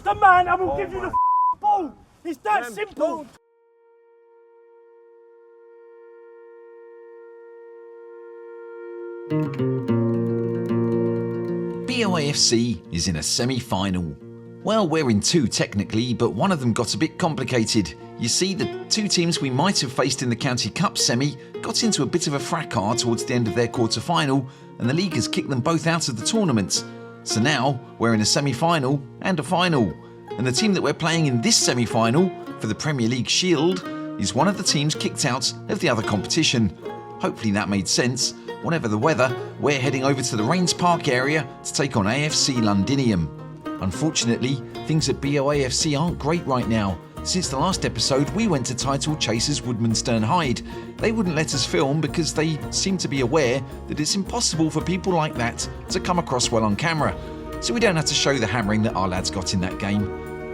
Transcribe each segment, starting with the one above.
the man and we'll give you the ball. It's that simple. BoA F.C. is in a semi-final. Well, we're in two technically, but one of them got a bit complicated. You see, the two teams we might have faced in the County Cup semi got into a bit of a fracas towards the end of their quarter-final, and the league has kicked them both out of the tournament. So now, we're in a semi-final and a final. And the team that we're playing in this semi-final, for the Premier League Shield, is one of the teams kicked out of the other competition. Hopefully that made sense. Whatever the weather, we're heading over to the Rains Park area to take on AFC Londinium. Unfortunately, things at BoA F.C. aren't great right now. Since the last episode, we went to title chasers Woodmansterne Hyde. They wouldn't let us film because they seem to be aware that it's impossible for people like that to come across well on camera. So we don't have to show the hammering that our lads got in that game.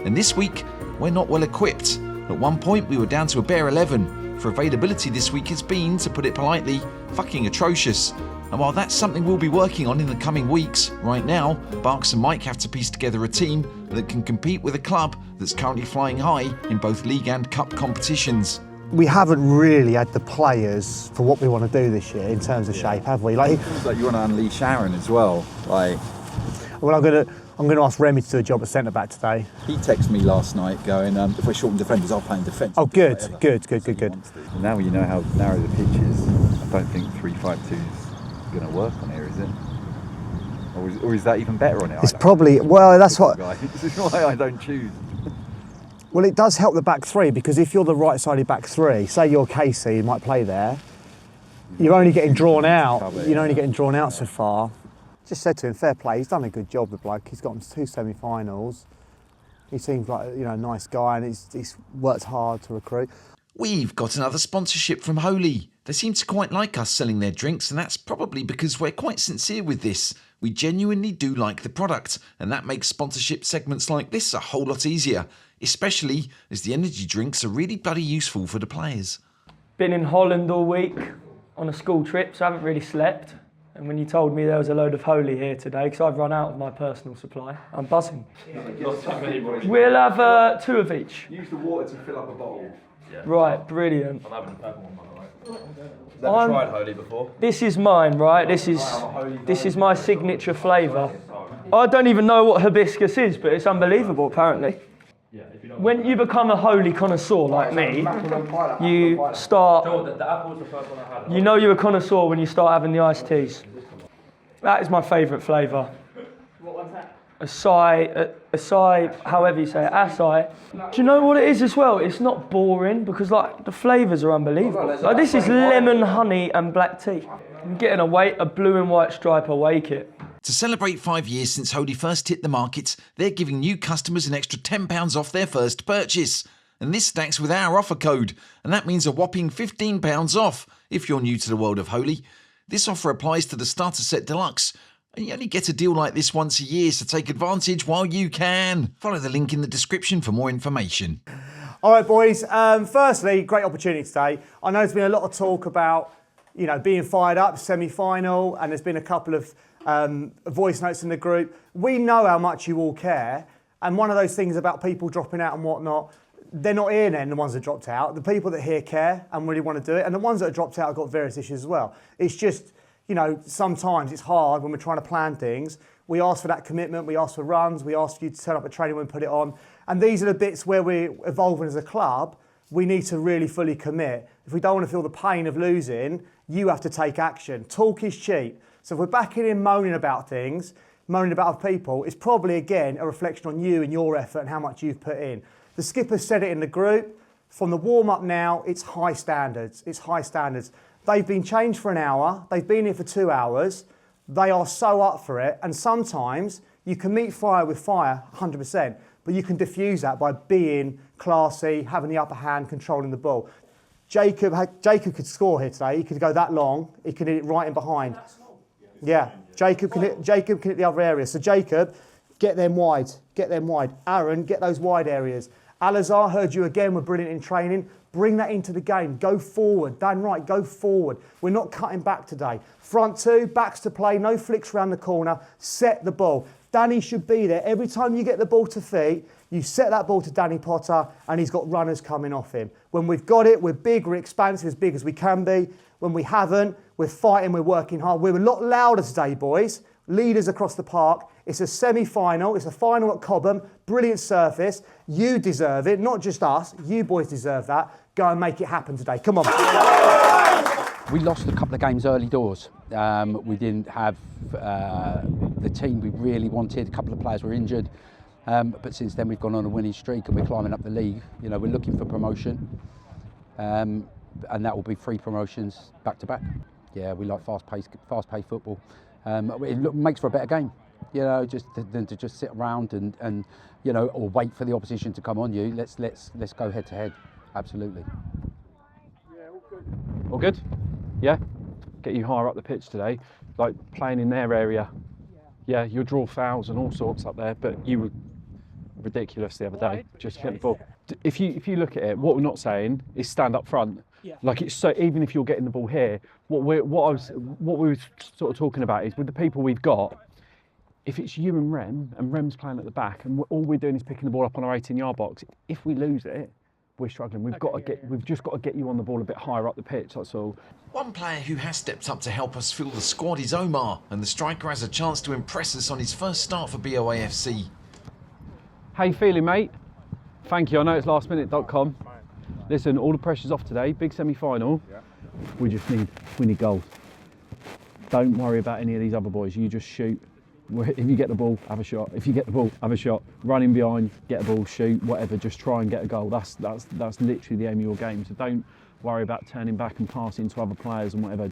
And this week, we're not well equipped. At one point, we were down to a bare 11. For availability this week, it's been, to put it politely, fucking atrocious. And while that's something we'll be working on in the coming weeks, right now, Barks and Mike have to piece together a team that can compete with a club that's currently flying high in both league and cup competitions. We haven't really had the players for what we want to do this year in terms of shape, have we? It seems like you want to unleash Aaron as well. Well, I'm going to ask Remy to do a job at centre back today. He texted me last night going, if we're short on defenders, I'll play in defence. Oh, good. Now you know how narrow the pitch is. I don't think 3-5-2 is going to work on here, is it? Or is that even better on it? It's probably, well, that's what... This is why I don't choose. Well, it does help the back three, because if you're the right-sided back three, say you're Casey, you might play there, you're only getting drawn out. You're only getting drawn out so far. Just said to him, fair play, he's done a good job, the bloke. He's got him to 2 semi-finals. He seems like a nice guy, and he's worked hard to recruit. We've got another sponsorship from Holy. They seem to quite like us selling their drinks, and that's probably because we're quite sincere with this. We genuinely do like the product, and that makes sponsorship segments like this a whole lot easier, especially as the energy drinks are really bloody useful for the players. Been in Holland all week on a school trip, so I haven't really slept. And when you told me there was a load of Holy here today, because I've run out of my personal supply, I'm buzzing. We'll have 2 of each. Use the water to fill up a bottle. Yeah. Right, brilliant. I'm having a purple one, by the way. Never tried Holy before. This is mine, right? This is my signature flavour. I don't even know what hibiscus is, but it's unbelievable, apparently. When you become a Holy connoisseur like me, you start... The apple's the first one I had. You know you're a connoisseur when you start having the iced teas. That is my favourite flavour. What one's that? Acai, however you say it, acai. Do you know what it is as well? It's not boring because the flavours are unbelievable. This is lemon, honey and black tea. I'm getting a blue and white stripe away kit. To celebrate 5 years since Holy first hit the market, they're giving new customers an extra £10 off their first purchase. And this stacks with our offer code, and that means a whopping £15 off if you're new to the world of Holy. This offer applies to the Starter Set Deluxe, and you only get a deal like this once a year, so take advantage while you can. Follow the link in the description for more information. All right, boys. Firstly, great opportunity today. I know there's been a lot of talk about, being fired up, semi-final, and there's been a couple of voice notes in the group. We know how much you all care, and one of those things about people dropping out and whatnot, they're not here then, the ones that dropped out. The people that here care and really want to do it, and the ones that have dropped out have got various issues as well. It's just, sometimes it's hard when we're trying to plan things. We ask for that commitment, we ask for runs, we ask for you to turn up at training and put it on. And these are the bits where we're evolving as a club. We need to really fully commit. If we don't want to feel the pain of losing, you have to take action. Talk is cheap. So if we're back in moaning about things, moaning about other people, it's probably, again, a reflection on you and your effort and how much you've put in. The skipper said it in the group. From the warm-up now, it's high standards. It's high standards. They've been changed for an hour. They've been here for 2 hours. They are so up for it. And sometimes you can meet fire with fire, 100%, but you can diffuse that by being classy, having the upper hand, controlling the ball. Jacob could score here today. He could go that long. He could hit it right in behind. Yeah, Jacob can hit the other area. So Jacob, get them wide. Aaron, get those wide areas. Alazar, heard you again, we're brilliant in training. Bring that into the game. Go forward. Dan Wright, go forward. We're not cutting back today. Front two, backs to play, no flicks around the corner. Set the ball. Danny should be there. Every time you get the ball to feet, you set that ball to Danny Potter and he's got runners coming off him. When we've got it, we're big, we're expansive, as big as we can be. When we haven't, we're fighting, we're working hard. We're a lot louder today, boys. Leaders across the park. It's a semi-final. It's a final at Cobham. Brilliant surface. You deserve it, not just us. You boys deserve that. Go and make it happen today. Come on. We lost a couple of games early doors. We didn't have the team we really wanted. A couple of players were injured. But since then we've gone on a winning streak and we're climbing up the league. You know, we're looking for promotion. And that will be 3 promotions back to back. Yeah, we like fast-paced football. It makes for a better game, you know, than to just sit around and you know, or wait for the opposition to come on you. Let's go head to head. Absolutely. Yeah, all good. All good? Yeah? Get you higher up the pitch today, like playing in their area. Yeah, you'll draw fouls and all sorts up there, but you were ridiculous the other day. Just get the ball. If you look at it, what we're not saying is stand up front. Yeah. Like it's so, even if you're getting the ball here, what we were sort of talking about is with the people we've got, if it's you and Rem's playing at the back, and all we're doing is picking the ball up on our 18-yard box, if we lose it, we're struggling. We've just got to get you on the ball a bit higher up the pitch. That's all. One player who has stepped up to help us fill the squad is Omar, and the striker has a chance to impress us on his first start for BoA F.C. How you feeling, mate? Thank you. I know it's lastminute.com. Listen, all the pressure's off today. Big semi-final. Yeah. We need goals. Don't worry about any of these other boys. You just shoot. If you get the ball, have a shot. If you get the ball, have a shot. Run in behind, get a ball, shoot, whatever. Just try and get a goal. That's literally the aim of your game. So don't worry about turning back and passing to other players and whatever.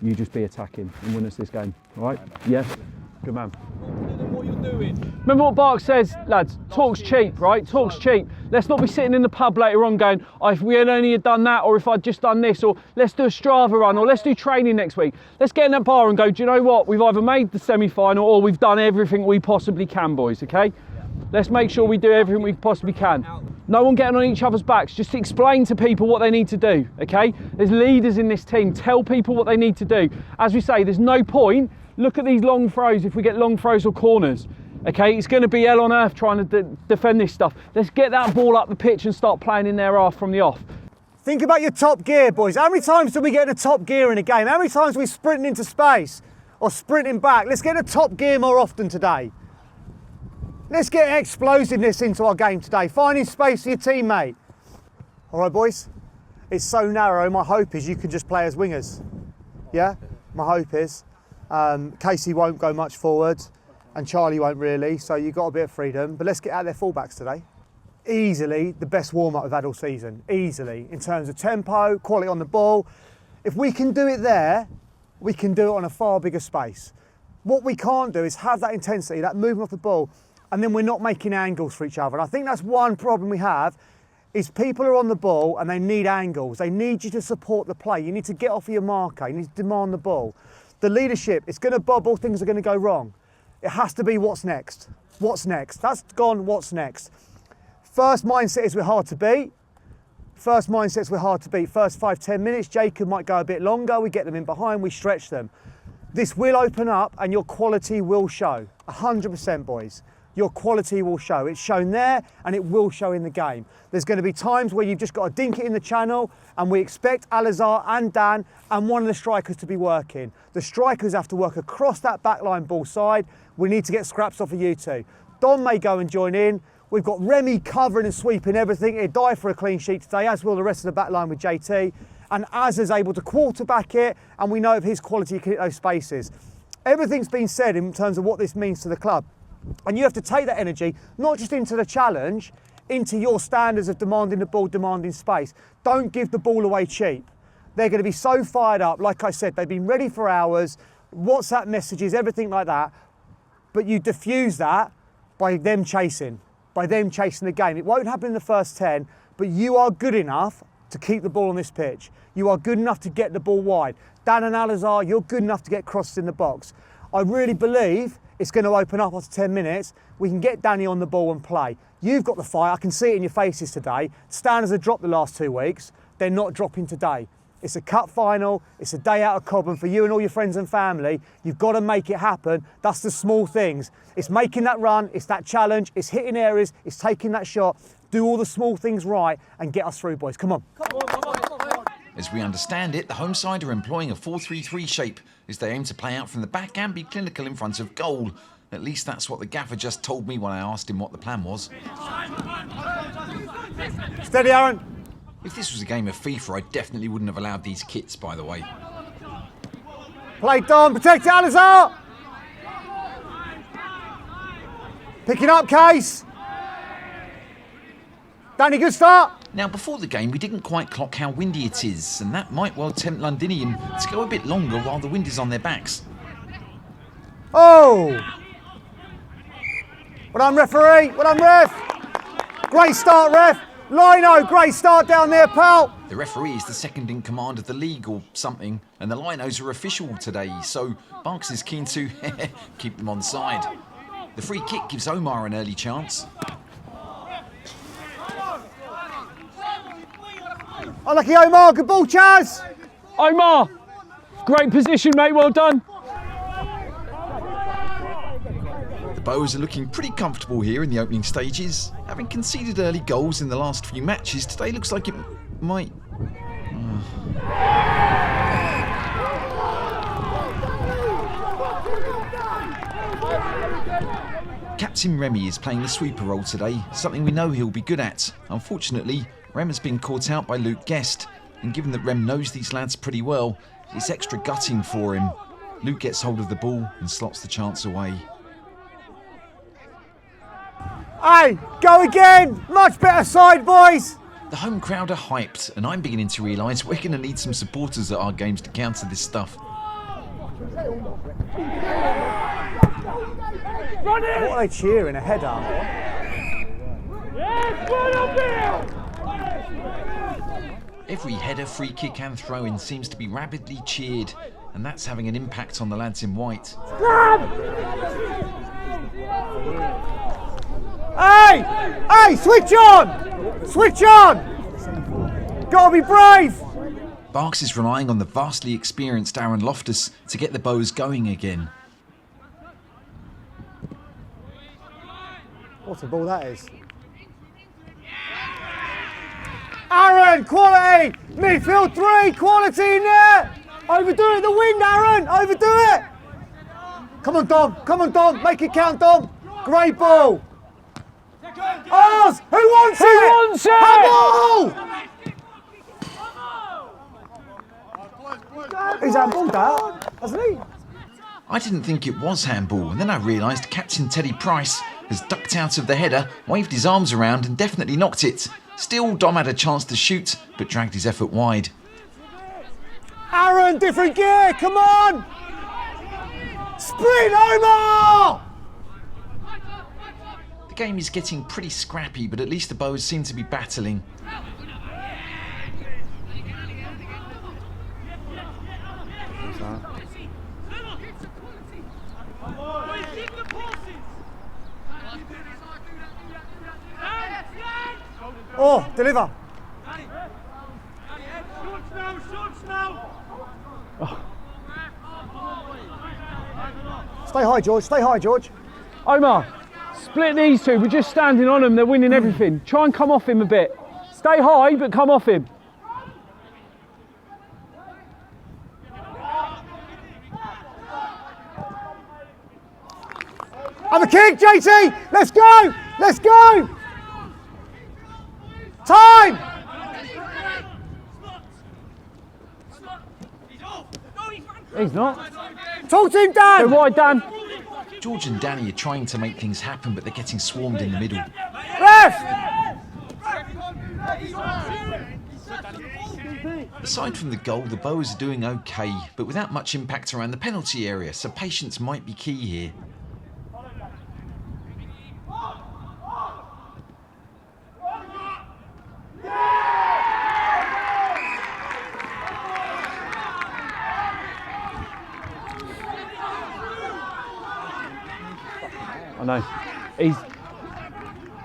You just be attacking and win us this game. All right? Yeah. Good man. What you're doing. Remember what Bark says, lads, talk's cheap, right? Talk's cheap. Let's not be sitting in the pub later on going, oh, if we had only done that, or if I'd just done this, or let's do a Strava run, or let's do training next week. Let's get in that bar and go, do you know what? We've either made the semi-final or we've done everything we possibly can, boys, okay? Let's make sure we do everything we possibly can. No one getting on each other's backs. Just explain to people what they need to do, okay? There's leaders in this team. Tell people what they need to do. As we say, there's no point. Look at these long throws if we get long throws or corners. Okay, it's going to be hell on earth trying to defend this stuff. Let's get that ball up the pitch and start playing in their half from the off. Think about your top gear, boys. How many times do we get in a top gear in a game? How many times are we sprinting into space or sprinting back? Let's get a top gear more often today. Let's get explosiveness into our game today. Finding space for your teammate. All right, boys? It's so narrow. My hope is you can just play as wingers. Yeah? My hope is. Casey won't go much forward and Charlie won't really, so you've got a bit of freedom. But let's get out their fullbacks today. Easily the best warm-up we've had all season. Easily. In terms of tempo, quality on the ball. If we can do it there, we can do it on a far bigger space. What we can't do is have that intensity, that movement off the ball, and then we're not making angles for each other. And I think that's one problem we have, is people are on the ball and they need angles. They need you to support the play. You need to get off of your marker. You need to demand the ball. The leadership, it's going to bobble, things are going to go wrong. It has to be what's next. What's next? That's gone, what's next? First mindset is we're hard to beat. First 5-10 minutes. Jacob might go a bit longer. We get them in behind, we stretch them. This will open up and your quality will show. 100%, boys. Your quality will show. It's shown there and it will show in the game. There's going to be times where you've just got to dink it in the channel, and we expect Alizar and Dan and one of the strikers to be working. The strikers have to work across that backline ball side. We need to get scraps off of you two. Don may go and join in. We've got Remy covering and sweeping everything. He'll die for a clean sheet today, as will the rest of the back line with JT. And Az is able to quarterback it, and we know of his quality to hit those spaces. Everything's been said in terms of what this means to the club. And you have to take that energy, not just into the challenge, into your standards of demanding the ball, demanding space. Don't give the ball away cheap. They're going to be so fired up. Like I said, they've been ready for hours, WhatsApp messages, everything like that. But you diffuse that by them chasing the game. It won't happen in the first 10, but you are good enough to keep the ball on this pitch. You are good enough to get the ball wide. Dan and Alizar, you're good enough to get crosses in the box. I really believe it's going to open up after 10 minutes. We can get Danny on the ball and play. You've got the fight. I can see it in your faces today. Standards have dropped the last 2 weeks. They're not dropping today. It's a cup final. It's a day out of Cobham for you and all your friends and family. You've got to make it happen. That's the small things. It's making that run. It's that challenge. It's hitting areas. It's taking that shot. Do all the small things right and get us through, boys. Come on. As we understand it, the home side are employing a 4-3-3 shape as they aim to play out from the back and be clinical in front of goal. At least that's what the gaffer just told me when I asked him what the plan was. Steady, Aaron. If this was a game of FIFA, I definitely wouldn't have allowed these kits, by the way. Play Dom. Protect it, Alizar. Picking up, Case. Danny, good start. Now, before the game, we didn't quite clock how windy it is, and that might well tempt Londinium to go a bit longer while the wind is on their backs. Oh! Well done, referee. Well done, ref. Great start, ref. Lino, great start down there, pal. The referee is the second in command of the league or something, and the Linos are official today, so Barks is keen to keep them on side. The free kick gives Omar an early chance. Unlucky Omar, good ball, Chaz. Omar, great position, mate, well done. The Boas are looking pretty comfortable here in the opening stages. Having conceded early goals in the last few matches, today looks like it might... Captain Remy is playing the sweeper role today, something we know he'll be good at. Unfortunately, Rem has been caught out by Luke Guest, and given that Rem knows these lads pretty well, it's extra gutting for him. Luke gets hold of the ball and slots the chance away. Hey, go again. Much better side, boys. The home crowd are hyped, and I'm beginning to realise we're going to need some supporters at our games to counter this stuff. What are they cheering? A header. Every header, free kick and throw-in seems to be rapidly cheered, and that's having an impact on the lads in white. Hey! Hey, switch on! Switch on! Gotta be brave! Barks is relying on the vastly experienced Aaron Loftus to get the Bows going again. What a ball that is. Aaron, quality! Midfield 3, quality in there! Overdo it, the wind, Aaron! Overdo it! Come on, Dom, make it count, Dom! Great ball! Ours! Who wants it? Who wants it? Handball! He's handballed that, hasn't he? I didn't think it was handball, and then I realised Captain Teddy Price has ducked out of the header, waved his arms around and definitely knocked it. Still, Dom had a chance to shoot, but dragged his effort wide. Aaron, different gear, come on! Sprint, Omar! The game is getting pretty scrappy, but at least the Bows seem to be battling. Oh, deliver. Oh. Stay high, George. Stay high, George. Omar, split these two. We're just standing on them. They're winning everything. Try and come off him a bit. Stay high, but come off him. Have a kick, JT. Let's go. Let's go. Time. He's not. Talk to him, Dan. Go wide, Dan. George and Danny are trying to make things happen, but they're getting swarmed in the middle. Ref. Aside from the goal, the Boas are doing okay, but without much impact around the penalty area, so patience might be key here. I know. He's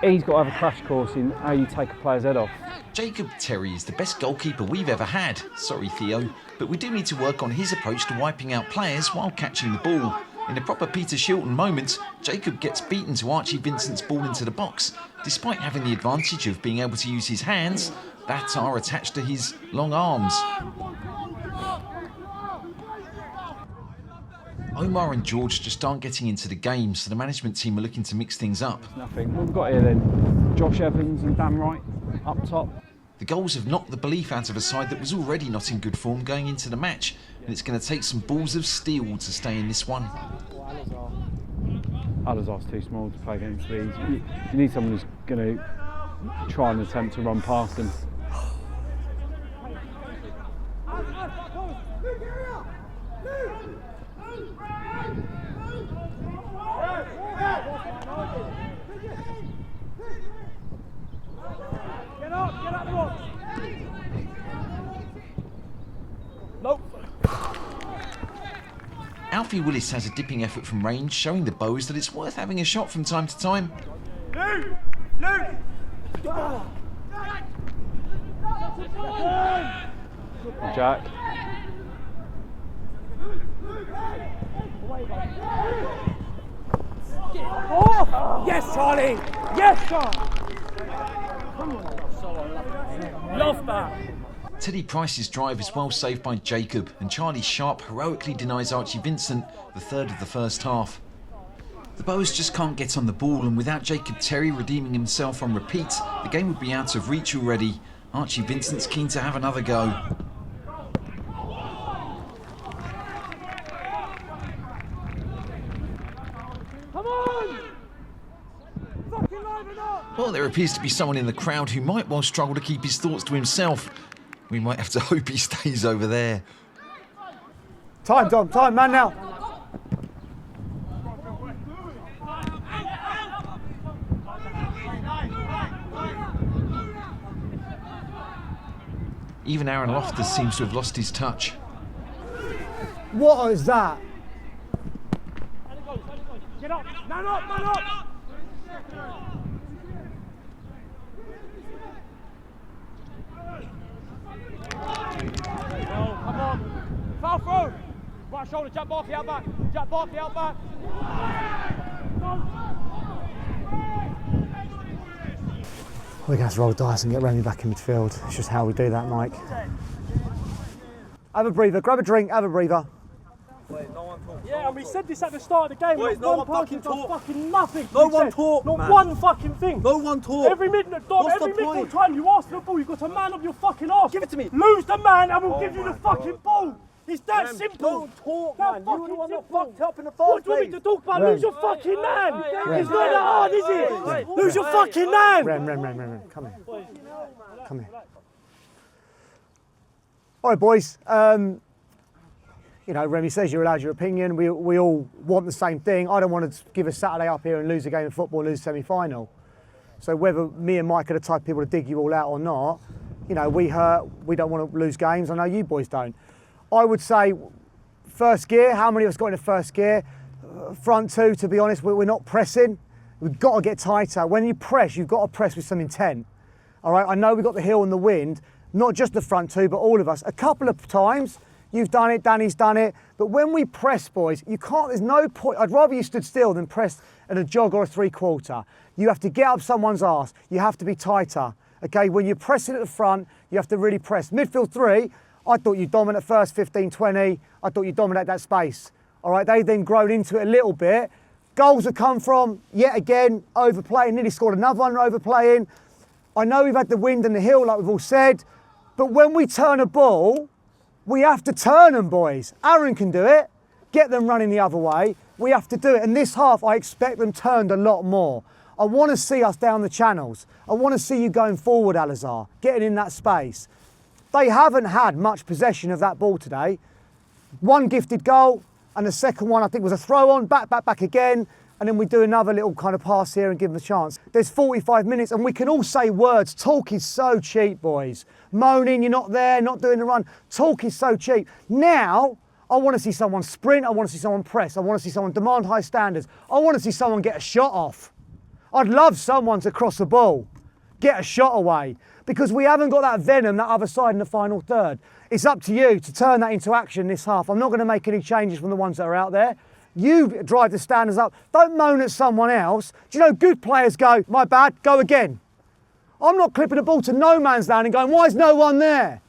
He's got to have a crash course in how you take a player's head off. Jacob Terry is the best goalkeeper we've ever had. Sorry, Theo, but we do need to work on his approach to wiping out players while catching the ball. In a proper Peter Shilton moment, Jacob gets beaten to Archie Vincent's ball into the box, despite having the advantage of being able to use his hands that are attached to his long arms. Omar and George just aren't getting into the game, so the management team are looking to mix things up. Nothing. What we've got here then? Josh Evans and Dan Wright up top. The goals have knocked the belief out of a side that was already not in good form going into the match, and it's going to take some balls of steel to stay in this one. Al-Azhar's too small to play against these. You need someone who's going to try and attempt to run past them. Alfie Willis has a dipping effort from range, showing the Boas that it's worth having a shot from time to time. Jack. Oh! Yes, Charlie! Yes, Shah! Come on. Love that. Teddy Price's drive is well saved by Jacob, and Charlie Sharp heroically denies Archie Vincent the third of the first half. The Boas just can't get on the ball, and without Jacob Terry redeeming himself on repeat, the game would be out of reach already. Archie Vincent's keen to have another go. Come on! Fucking liven up! Well, there appears to be someone in the crowd who might well struggle to keep his thoughts to himself. We might have to hope he stays over there. Time, Dom, time, man now. Even Aaron Loftus seems to have lost his touch. What is that? Get up! Man up! Man up! Oh, come on! Foul through! Right shoulder, Jack Barkley out back! Jack Barkley out back! We're going to have to roll the dice and get Remy back in midfield. It's just how we do that, Mike. Have a breather, grab a drink, have a breather. Yeah, and we said this at the start of the game. Wait, no one fucking talk. Fucking nothing. No one talk, Not man. one fucking thing. No one talk. Every minute, Dom, What's every the minute point? time you ask for the ball, you've got to man up your fucking arse. Give it to me. Lose the man and we'll Oh give you the my fucking God. ball. It's that Man, simple. don't talk, That man. You were the one that simple. fucked up in the What first do you want me place. to talk about? Rem. Lose your fucking man. Rem. It's not that hard, is it? Lose your fucking man. Rem, come here. Come here. All right, boys. You know, Remy says you're allowed your opinion. We all want the same thing. I don't want to give a Saturday up here and lose a game of football, lose semi-final. So whether me and Mike are the type of people to dig you all out or not, you know, we don't want to lose games. I know you boys don't. I would say first gear, how many of us got in the first gear? Front two, to be honest, we're not pressing. We've got to get tighter. When you press, you've got to press with some intent. All right, I know we've got the hill and the wind, not just the front two, but all of us. A couple of times, you've done it, Danny's done it, but when we press, boys, you can't, there's no point. I'd rather you stood still than press at a jog or a three-quarter. You have to get up someone's arse. You have to be tighter. Okay, when you're pressing at the front, you have to really press. Midfield three, I thought you dominate first 15, 20. I thought you dominate that space. All right, they then grown into it a little bit. Goals have come from, yet again, overplaying. Nearly scored another one overplaying. I know we've had the wind and the hill, like we've all said, but when we turn a ball, we have to turn them, boys. Aaron can do it. Get them running the other way. We have to do it. And this half, I expect them turned a lot more. I want to see us down the channels. I want to see you going forward, Al-Azhar, getting in that space. They haven't had much possession of that ball today. One gifted goal, and the second one, I think, was a throw on, back again, and then we do another little kind of pass here and give them a chance. There's 45 minutes, and we can all say words. Talk is so cheap, boys. Moaning, you're not there, not doing the run. Talk is so cheap. Now, I want to see someone sprint, I want to see someone press, I want to see someone demand high standards, I want to see someone get a shot off. I'd love someone to cross the ball, get a shot away, because we haven't got that venom that other side in the final third. It's up to you to turn that into action this half. I'm not going to make any changes from the ones that are out there. You drive the standards up. Don't moan at someone else. Do you know good players go, my bad, go again. I'm not clipping the ball to no man's land and going, why is no one there?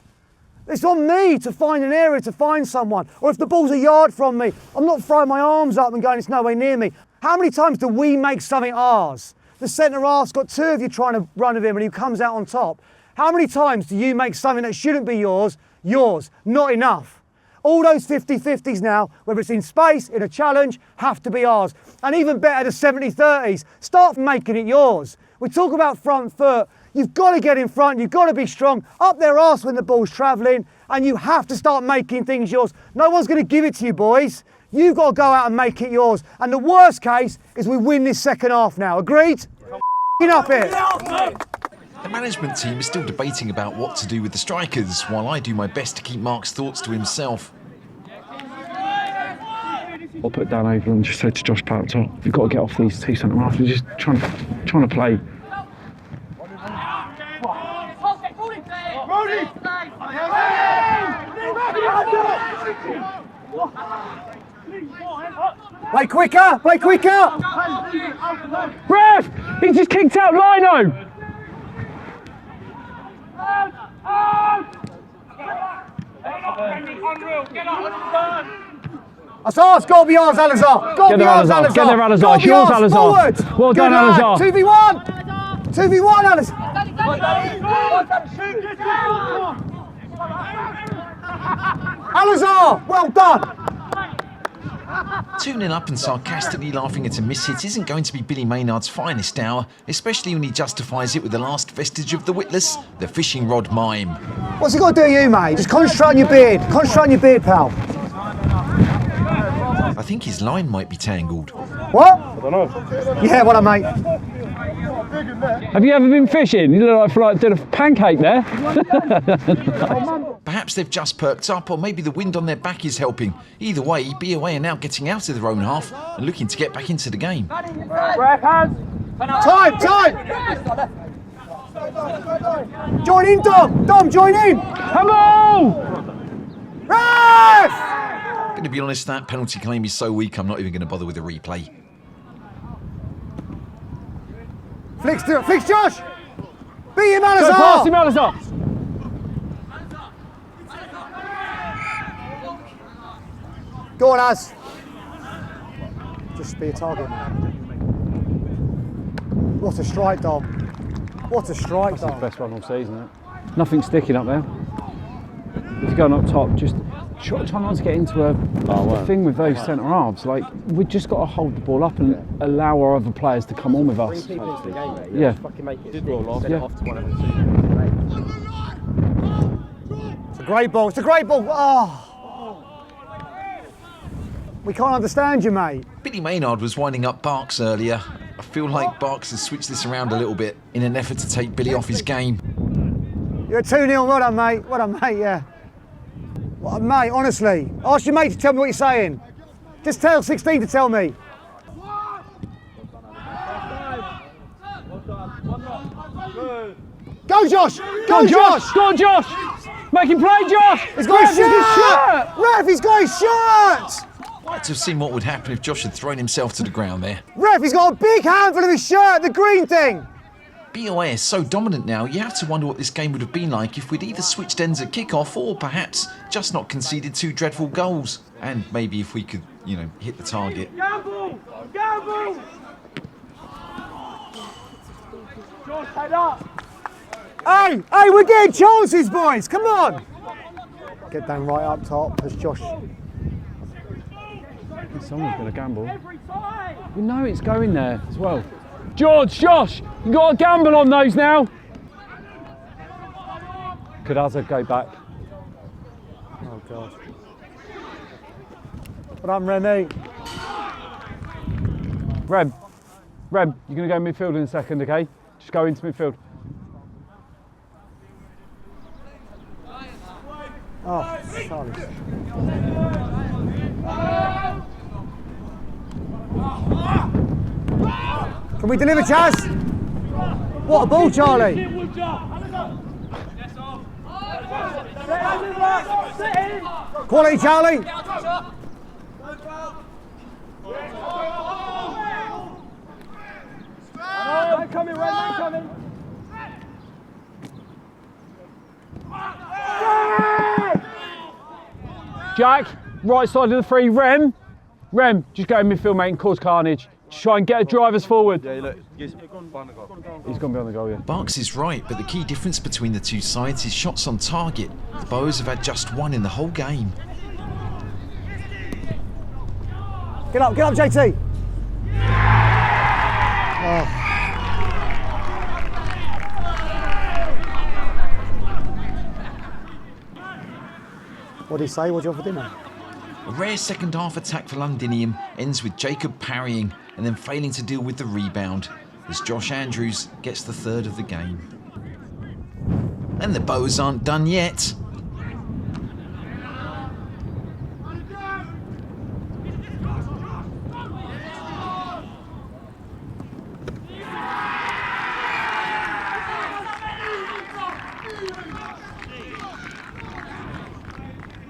It's on me to find an area to find someone. Or if the ball's a yard from me, I'm not throwing my arms up and going, it's nowhere near me. How many times do we make something ours? The centre half's got two of you trying to run with him and he comes out on top. How many times do you make something that shouldn't be yours? Not enough. All those 50-50s now, whether it's in space, in a challenge, have to be ours. And even better, the 70-30s, start making it yours. We talk about front foot. You've got to get in front, you've got to be strong, up their arse when the ball's travelling, and you have to start making things yours. No one's going to give it to you, boys. You've got to go out and make it yours. And the worst case is we win this second half now. Agreed? Up here. The management team is still debating about what to do with the strikers, while I do my best to keep Mark's thoughts to himself. I'll put Dan over and just say to Josh Pat up top, you've got to get off these two centre halves. We're just trying to play. Play quicker! Play quicker! Ref! He just kicked out Lino! That's ours, got to be ours, Alazar. Got to be ours, Alazar. Get there, Alazar. It's yours, Alazar. Forward. Well done, Alazar. 2v1. 2v1, Alazar. Alazar, well done. 2-0 up and sarcastically laughing at a miss-hit isn't going to be Billy Maynard's finest hour, especially when he justifies it with the last vestige of the witless, the fishing rod mime. What's he got to do you, mate? Just concentrate on your beard. Concentrate on your beard, pal. I think his line might be tangled. What? I don't know. Yeah, what up, mate? Have you ever been fishing? You look like doing a pancake there. Perhaps they've just perked up, or maybe the wind on their back is helping. Either way, BoA are now getting out of their own half and looking to get back into the game. Time! Join in, Dom! Dom, join in! Come on! Ref! Going to be honest, that penalty claim is so weak, I'm not even going to bother with a replay. Flicks Josh! Beat him, Alazar! Go past him, Alazar! Go on, Az. Just be a target, man. What a strike, Dom. What a strike, That's Dom. his best run all season, isn't it? Nothing sticking up there. If you're going up top, just try not to get into a thing with those centre halves. Like, we've just got to hold the ball up and allow our other players to come on with us. Yeah. It's a great ball. It's a great ball. Oh. We can't understand you, mate. Billy Maynard was winding up Barks earlier. I feel like Barks has switched this around a little bit in an effort to take Billy off his game. You're 2-0. Well done, mate. Well done, mate, yeah. Well, mate, honestly. Ask your mate to tell me what you're saying. Just tell 16 to tell me. Go, Josh! Go, Josh! Go on, Josh! Make him play, Josh! He's got his shirt! Ref, he's got his shirt! I'd like to have seen what would happen if Josh had thrown himself to the ground there. Ref, he's got a big handful of his shirt, the green thing! BoA is so dominant now, you have to wonder what this game would have been like if we'd either switched ends at kick-off or perhaps just not conceded 2 dreadful goals. And maybe if we could, hit the target. Gamble! Gamble! George, head up! Hey, we're getting chances, boys, come on! Get down right up top as Josh. Someone's going to gamble. We know it's going there as well. Josh, you got to gamble on those now. Could Azza go back? Oh, God. But I'm Remy. Rem, you're going to go midfield in a second, okay? Just go into midfield. Oh, sorry. Can we deliver, Chaz? What a ball, Charlie. Quality, Charlie. Man coming, Red, man coming. Jack, right side of the three, Rem, just go in midfield, mate, and cause carnage. Just try and get a drivers forward. Yeah, look, he's gone behind the goal. He's gone behind the goal, yeah. Barks is right, but the key difference between the two sides is shots on target. The BoAs have had just one in the whole game. Get up, JT. Oh. What did he say? What do you want for dinner? A rare second half attack for Londinium ends with Jacob parrying and then failing to deal with the rebound as Josh Andrews gets the third of the game. And the BoAs aren't done yet.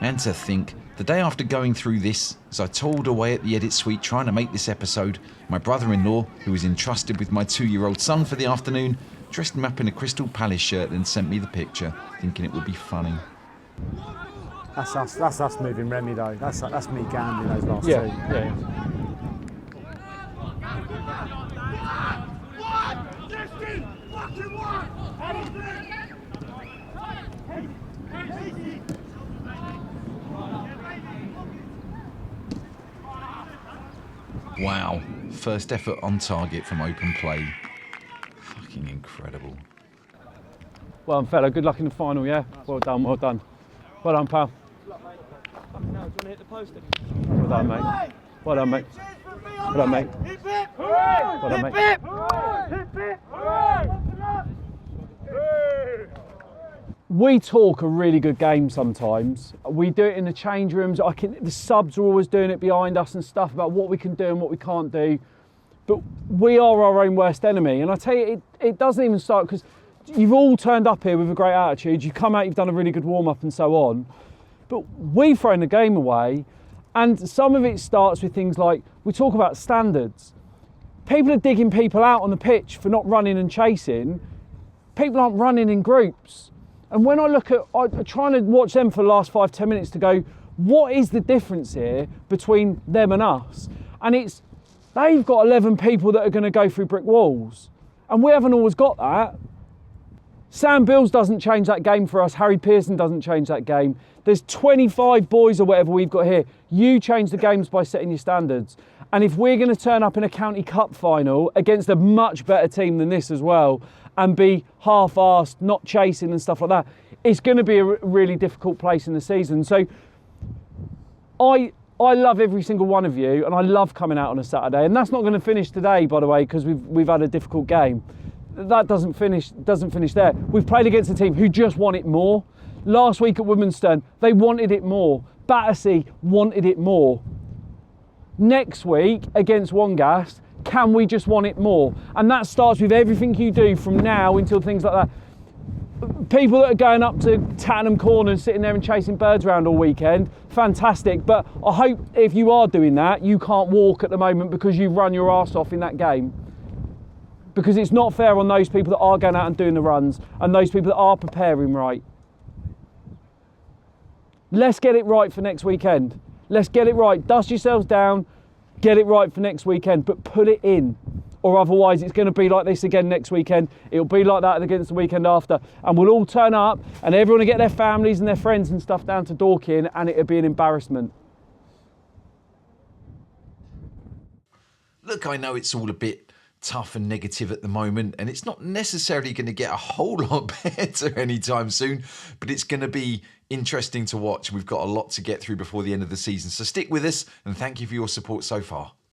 And to think, the day after going through this, as I toiled away at the edit suite trying to make this episode, my brother-in-law, who was entrusted with my 2-year-old son for the afternoon, dressed him up in a Crystal Palace shirt and sent me the picture, thinking it would be funny. That's us moving Remy though. That's me gambling those last two. Yeah. Wow, first effort on target from open play. Fucking incredible. Well done, fella. Good luck in the final, yeah? Well done, well done. Well done, pal. Fucking hell, do you want to hit the post again? Well done, mate. Well done, mate. Well done, mate. Well done, mate. We talk a really good game sometimes. We do it in the change rooms. The subs are always doing it behind us and stuff about what we can do and what we can't do. But we are our own worst enemy. And I tell you, it doesn't even start because you've all turned up here with a great attitude. You've come out, you've done a really good warm-up and so on. But we've thrown the game away. And some of it starts with things like, we talk about standards. People are digging people out on the pitch for not running and chasing. People aren't running in groups. And when I look at, I'm trying to watch them for the last 5-10 minutes to go, what is the difference here between them and us? And it's, they've got 11 people that are going to go through brick walls. And we haven't always got that. Sam Bills doesn't change that game for us. Harry Pearson doesn't change that game. There's 25 boys or whatever we've got here. You change the games by setting your standards. And if we're going to turn up in a county cup final against a much better team than this as well, and be half-arsed, not chasing and stuff like that, it's going to be a really difficult place in the season. So I love every single one of you, and I love coming out on a Saturday. And that's not going to finish today, by the way, because we've had a difficult game. That doesn't finish there. We've played against a team who just want it more. Last week at Woodmanstone, they wanted it more. Battersea wanted it more. Next week against Wongas, can we just want it more? And that starts with everything you do from now until things like that. People that are going up to Tattenham Corner and sitting there and chasing birds around all weekend, fantastic. But I hope if you are doing that, you can't walk at the moment because you've run your arse off in that game. Because it's not fair on those people that are going out and doing the runs and those people that are preparing right. Let's get it right for next weekend. Let's get it right. Dust yourselves down. Get it right for next weekend, but put it in. Or otherwise it's going to be like this again next weekend. It'll be like that against the weekend after. And we'll all turn up and everyone will get their families and their friends and stuff down to Dorking and it'll be an embarrassment. Look, I know it's all a bit tough and negative at the moment, and it's not necessarily going to get a whole lot better anytime soon, but it's going to be interesting to watch. We've got a lot to get through before the end of the season, so stick with us and thank you for your support so far.